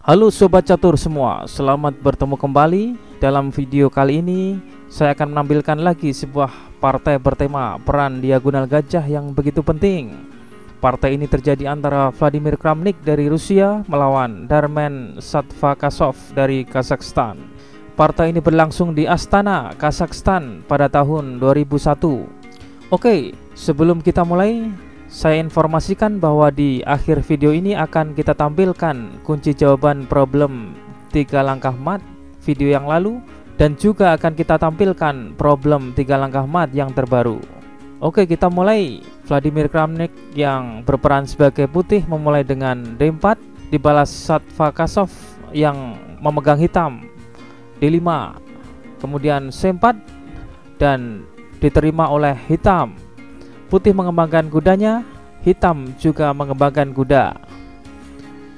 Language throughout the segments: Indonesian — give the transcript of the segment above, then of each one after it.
Halo Sobat Catur semua, selamat bertemu kembali. Dalam video kali ini saya akan menampilkan lagi sebuah partai bertema peran diagonal gajah yang begitu penting. Partai ini terjadi antara Vladimir Kramnik dari Rusia melawan Darmen Satvakasov dari Kazakhstan. Partai ini berlangsung di Astana, Kazakhstan pada tahun 2001. Oke, sebelum kita mulai, saya informasikan bahwa di akhir video ini akan kita tampilkan kunci jawaban problem 3 langkah mat video yang lalu, dan juga akan kita tampilkan problem 3 langkah mat yang terbaru. Oke, kita mulai. Vladimir Kramnik yang berperan sebagai putih memulai dengan D4, dibalas Satvakasov yang memegang hitam D5, kemudian C4 dan diterima oleh hitam. Putih mengembangkan kudanya, hitam juga mengembangkan kuda.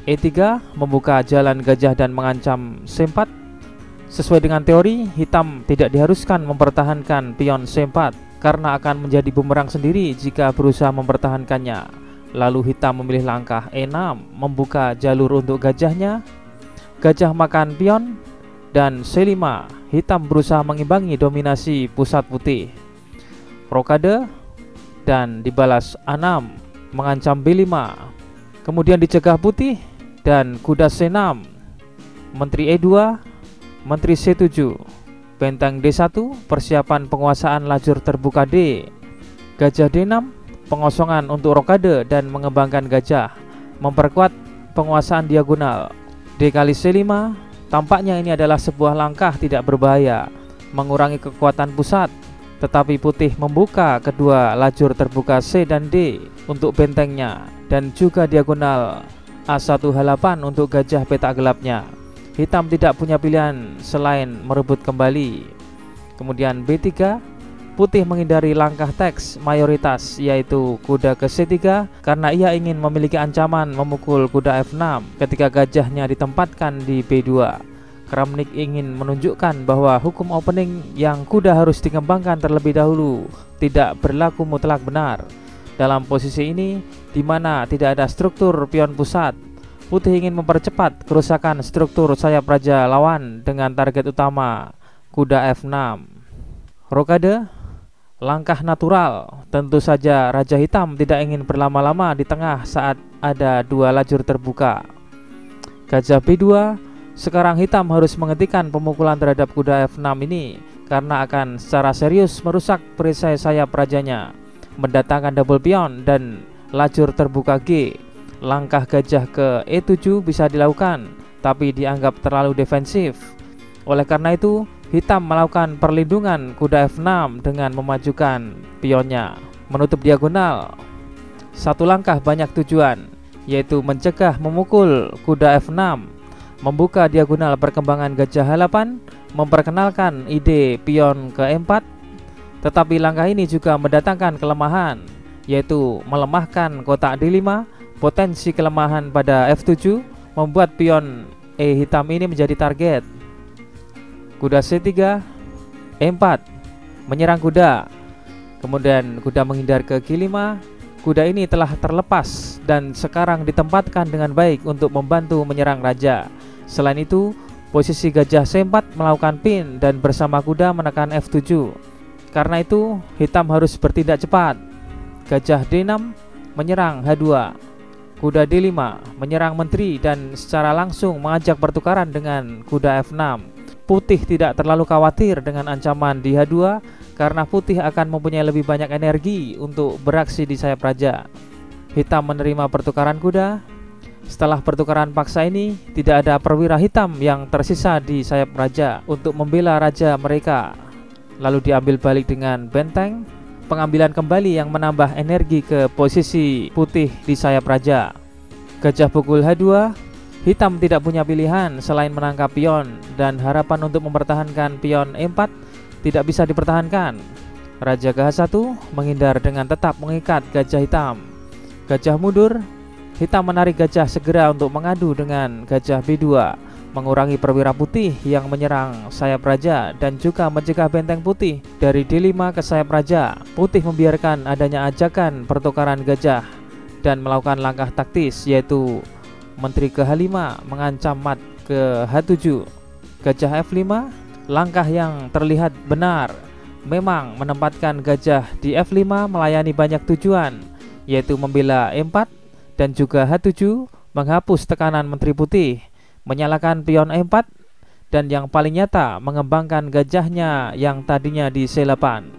E3 membuka jalan gajah dan mengancam C4. Sesuai dengan teori, hitam tidak diharuskan mempertahankan pion C4 karena akan menjadi bumerang sendiri jika berusaha mempertahankannya. Lalu hitam memilih langkah E6 membuka jalur untuk gajahnya. Gajah makan pion, dan C5 hitam berusaha mengimbangi dominasi pusat putih. Rokade dan dibalas A6 mengancam B5, kemudian dicegah putih dan kuda C6, menteri E2, menteri C7, benteng D1, persiapan penguasaan lajur terbuka D, gajah D6, pengosongan untuk rokade dan mengembangkan gajah, memperkuat penguasaan diagonal. D kali C5, tampaknya ini adalah sebuah langkah tidak berbahaya, mengurangi kekuatan pusat. Tetapi putih membuka kedua lajur terbuka C dan D untuk bentengnya, dan juga diagonal A1H8 untuk gajah peta gelapnya. Hitam tidak punya pilihan selain merebut kembali. Kemudian B3, putih menghindari langkah teks mayoritas, yaitu kuda ke C3 karena ia ingin memiliki ancaman memukul kuda F6 ketika gajahnya ditempatkan di B2. Kramnik ingin menunjukkan bahwa hukum opening yang kuda harus dikembangkan terlebih dahulu tidak berlaku mutlak benar. Dalam posisi ini, di mana tidak ada struktur pion pusat, putih ingin mempercepat kerusakan struktur sayap raja lawan dengan target utama kuda F6. Rokade, langkah natural. Tentu saja raja hitam tidak ingin berlama-lama di tengah saat ada dua lajur terbuka. Gajah B2, sekarang hitam harus menghentikan pemukulan terhadap kuda F6 ini karena akan secara serius merusak perisai sayap rajanya, mendatangkan double pion dan lajur terbuka G. Langkah gajah ke E7 bisa dilakukan, tapi dianggap terlalu defensif. Oleh karena itu, hitam melakukan perlindungan kuda F6 dengan memajukan pionnya, menutup diagonal. Satu langkah banyak tujuan, yaitu mencegah memukul kuda F6, membuka diagonal perkembangan gajah H8, memperkenalkan ide pion ke E4. Tetapi langkah ini juga mendatangkan kelemahan, yaitu melemahkan kotak D5. Potensi kelemahan pada F7 membuat pion E hitam ini menjadi target. Kuda C3, E4, menyerang kuda. Kemudian kuda menghindar ke G5. Kuda ini telah terlepas dan sekarang ditempatkan dengan baik untuk membantu menyerang raja. Selain itu, posisi gajah C4 melakukan pin dan bersama kuda menekan F7. Karena itu, hitam harus bertindak cepat. Gajah D6 menyerang H2. Kuda D5 menyerang menteri dan secara langsung mengajak pertukaran dengan kuda F6. Putih tidak terlalu khawatir dengan ancaman di H2 karena putih akan mempunyai lebih banyak energi untuk beraksi di sayap raja. Hitam menerima pertukaran kuda. Setelah pertukaran paksa ini, tidak ada perwira hitam yang tersisa di sayap raja untuk membela raja mereka. Lalu diambil balik dengan benteng, pengambilan kembali yang menambah energi ke posisi putih di sayap raja. Gajah pukul H2, hitam tidak punya pilihan selain menangkap pion, dan harapan untuk mempertahankan pion E4 tidak bisa dipertahankan. Raja ke H1 menghindar dengan tetap mengikat gajah hitam. Gajah mundur. Hitam menarik gajah segera untuk mengadu dengan gajah B2, mengurangi perwira putih yang menyerang sayap raja dan juga mencegah benteng putih dari D5 ke sayap raja. Putih membiarkan adanya ajakan pertukaran gajah dan melakukan langkah taktis, yaitu menteri ke H5 mengancam mat ke H7. Gajah F5, langkah yang terlihat benar. Memang menempatkan gajah di F5 melayani banyak tujuan, yaitu membela E4 dan juga H7, menghapus tekanan menteri putih, menyalakan pion E4, dan yang paling nyata mengembangkan gajahnya yang tadinya di C8.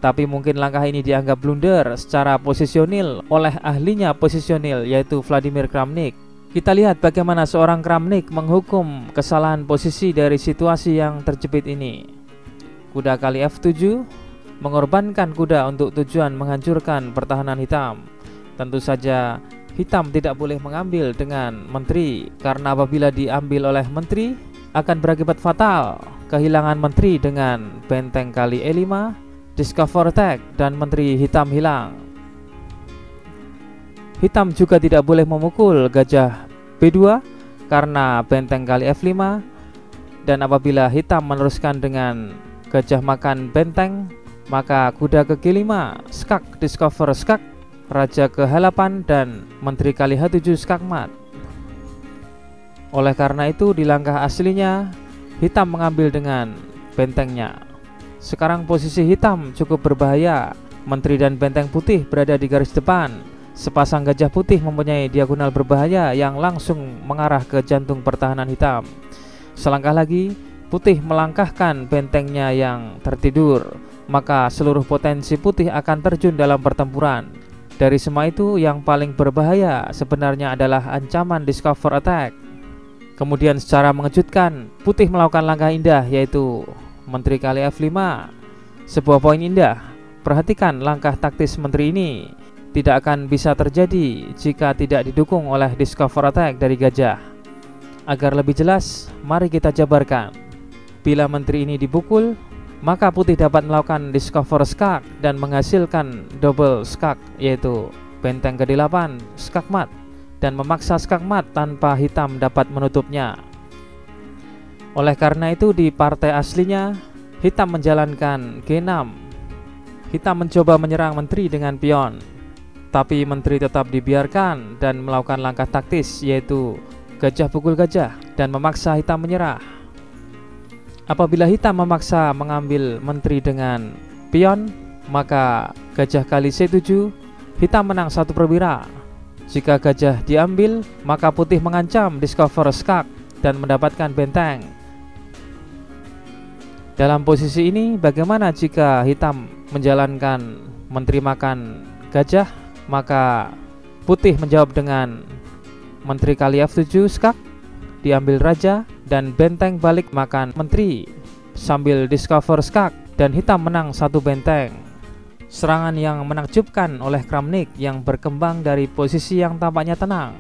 Tapi mungkin langkah ini dianggap blunder secara posisionil oleh ahlinya posisionil, yaitu Vladimir Kramnik. Kita lihat bagaimana seorang Kramnik menghukum kesalahan posisi dari situasi yang terjepit ini. Kuda kali F7, mengorbankan kuda untuk tujuan menghancurkan pertahanan hitam. Tentu saja hitam tidak boleh mengambil dengan menteri, karena apabila diambil oleh menteri akan berakibat fatal. Kehilangan menteri dengan benteng kali E5, discover attack, dan menteri hitam hilang. Hitam juga tidak boleh memukul gajah B2 karena benteng kali F5, dan apabila hitam meneruskan dengan gajah makan benteng, maka kuda ke G5, skak, discover skak, raja ke H8, dan menteri kali H7 skak mat. Oleh karena itu di langkah aslinya hitam mengambil dengan bentengnya. Sekarang posisi hitam cukup berbahaya. Menteri dan benteng putih berada di garis depan. Sepasang gajah putih mempunyai diagonal berbahaya yang langsung mengarah ke jantung pertahanan hitam. Selangkah lagi, putih melangkahkan bentengnya yang tertidur, maka seluruh potensi putih akan terjun dalam pertempuran. Dari semua itu, yang paling berbahaya sebenarnya adalah ancaman discover attack. Kemudian secara mengejutkan, putih melakukan langkah indah, yaitu menteri kali F5. Sebuah poin indah. Perhatikan langkah taktis menteri ini tidak akan bisa terjadi jika tidak didukung oleh discover attack dari gajah. Agar lebih jelas, mari kita jabarkan. Bila menteri ini dipukul, maka putih dapat melakukan discover skak dan menghasilkan double skak, yaitu benteng ke-8 skak mat, dan memaksa skak mat tanpa hitam dapat menutupnya. Oleh karena itu di partai aslinya, hitam menjalankan G6. Hitam mencoba menyerang menteri dengan pion, tapi menteri tetap dibiarkan dan melakukan langkah taktis, yaitu gajah pukul gajah, dan memaksa hitam menyerah. Apabila hitam memaksa mengambil menteri dengan pion, maka gajah kali C7, hitam menang 1 perwira. Jika gajah diambil, maka putih mengancam discover skak dan mendapatkan benteng. Dalam posisi ini, bagaimana jika hitam menjalankan menteri makan gajah? Maka putih menjawab dengan menteri kali F7 skak, diambil raja, dan benteng balik makan menteri sambil discover skak, dan hitam menang 1 benteng. Serangan yang menakjubkan oleh Kramnik yang berkembang dari posisi yang tampaknya tenang.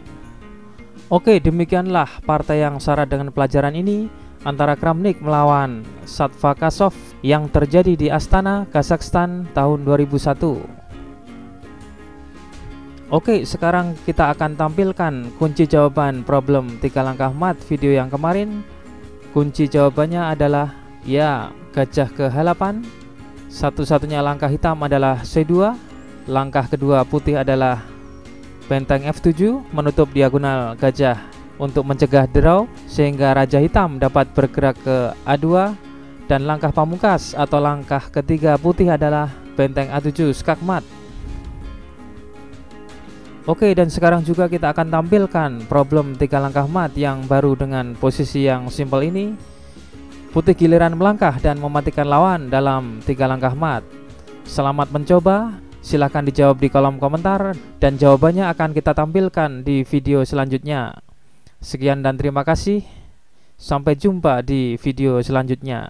Oke, demikianlah partai yang syarat dengan pelajaran ini antara Kramnik melawan Satvakasov yang terjadi di Astana, Kazakhstan tahun 2001. Oke, sekarang kita akan tampilkan kunci jawaban problem 3 langkah mat video yang kemarin. Kunci jawabannya adalah ya, gajah ke H8. Satu-satunya langkah hitam adalah C2. Langkah kedua putih adalah benteng F7 menutup diagonal gajah untuk mencegah draw sehingga raja hitam dapat bergerak ke A2. Dan langkah pamungkas atau langkah ketiga putih adalah benteng A7 skak mat. Oke, dan sekarang juga kita akan tampilkan problem 3 langkah mat yang baru dengan posisi yang simpel ini. Putih giliran melangkah dan mematikan lawan dalam 3 langkah mat. Selamat mencoba, silahkan dijawab di kolom komentar, dan jawabannya akan kita tampilkan di video selanjutnya. Sekian dan terima kasih, sampai jumpa di video selanjutnya.